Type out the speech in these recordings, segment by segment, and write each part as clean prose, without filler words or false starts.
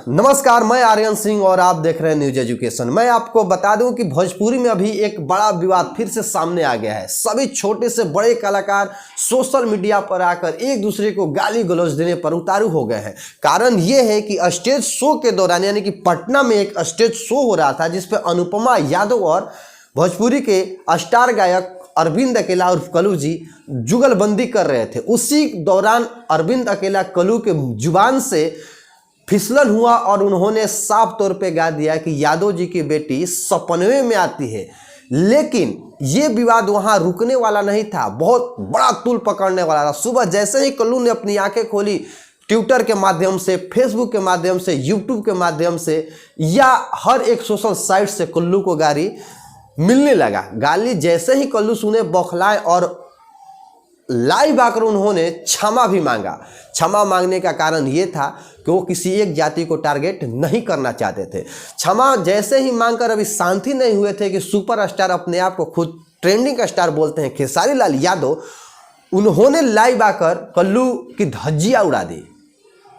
नमस्कार, मैं आर्यन सिंह और आप देख रहे हैं न्यूज एजुकेशन। मैं आपको बता दूं कि भोजपुरी में अभी एक बड़ा विवाद फिर से सामने आ गया है। सभी छोटे से बड़े कलाकार सोशल मीडिया पर आकर एक दूसरे को गाली गलौज देने पर उतारू हो गए हैं। कारण ये है कि स्टेज शो के दौरान यानी कि पटना में एक स्टेज शो हो रहा था जिसपे अनुपमा यादव और भोजपुरी के स्टार गायक अरविंद अकेला उर्फ कल्लू जी जुगलबंदी कर रहे थे। उसी दौरान अरविंद अकेला कल्लू के जुबान से फिसलन हुआ और उन्होंने साफ तौर पे गा दिया कि यादव जी की बेटी सपनवे में आती है। लेकिन ये विवाद वहां रुकने वाला नहीं था, बहुत बड़ा तूल पकड़ने वाला था। सुबह जैसे ही कल्लू ने अपनी आंखें खोली, ट्विटर के माध्यम से, फेसबुक के माध्यम से, यूट्यूब के माध्यम से या हर एक सोशल साइट से कल्लू को गाली मिलने लगा। गाली जैसे ही कल्लू सुने बौखलाए और लाइव आकर उन्होंने क्षमा भी मांगा। क्षमा मांगने का कारण ये था कि वो किसी एक जाति को टारगेट नहीं करना चाहते थे। क्षमा जैसे ही मांगकर अभी शांति नहीं हुए थे कि सुपरस्टार, अपने आप को खुद ट्रेंडिंग स्टार बोलते हैं, खेसारी लाल यादव, उन्होंने लाइव आकर कल्लू की धज्जियां उड़ा दी।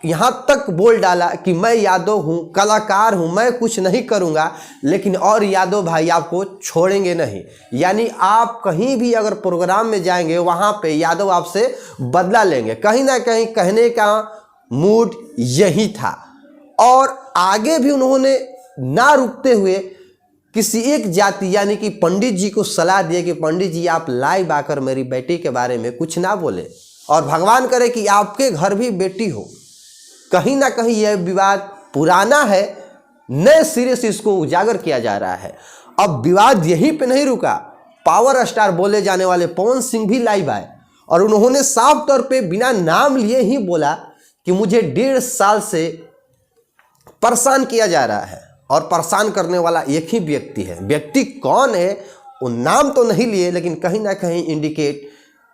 यहाँ तक बोल डाला कि मैं यादव हूँ, कलाकार हूँ, मैं कुछ नहीं करूँगा, लेकिन और यादव भाई आपको छोड़ेंगे नहीं। यानी आप कहीं भी अगर प्रोग्राम में जाएंगे वहाँ पे यादव आपसे बदला लेंगे। कहीं ना कहीं कहने का मूड यही था। और आगे भी उन्होंने ना रुकते हुए किसी एक जाति यानी कि पंडित जी को सलाह दिए कि पंडित जी आप लाइव आकर मेरी बेटी के बारे में कुछ ना बोले, और भगवान करे कि आपके घर भी बेटी हो। कहीं ना कहीं यह विवाद पुराना है, नए सिरे से इसको उजागर किया जा रहा है। अब विवाद यहीं पे नहीं रुका, पावर स्टार बोले जाने वाले पवन सिंह भी लाइव आए और उन्होंने साफ तौर पे बिना नाम लिए ही बोला कि मुझे 1.5 साल से परेशान किया जा रहा है, और परेशान करने वाला एक ही व्यक्ति है। व्यक्ति कौन है वो नाम तो नहीं लिए, लेकिन कहीं ना कहीं इंडिकेट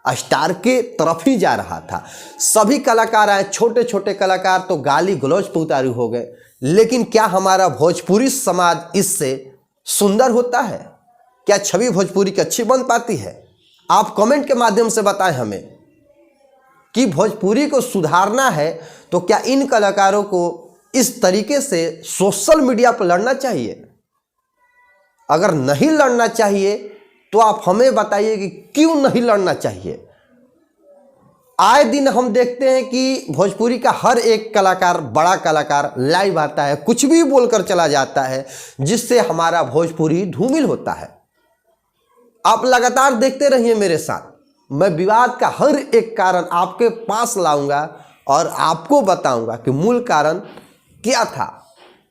स्टार के तरफ ही जा रहा था। सभी कलाकार आए, छोटे छोटे कलाकार तो गाली गलौज पे उतारू हो गए। लेकिन क्या हमारा भोजपुरी समाज इससे सुंदर होता है? क्या छवि भोजपुरी की अच्छी बन पाती है? आप कमेंट के माध्यम से बताएं हमें कि भोजपुरी को सुधारना है तो क्या इन कलाकारों को इस तरीके से सोशल मीडिया पर लड़ना चाहिए? अगर नहीं लड़ना चाहिए तो आप हमें बताइए कि क्यों नहीं लड़ना चाहिए। आए दिन हम देखते हैं कि भोजपुरी का हर एक कलाकार, बड़ा कलाकार लाइव आता है, कुछ भी बोलकर चला जाता है, जिससे हमारा भोजपुरी धूमिल होता है। आप लगातार देखते रहिए मेरे साथ। मैं विवाद का हर एक कारण आपके पास लाऊंगा और आपको बताऊंगा कि मूल कारण क्या था।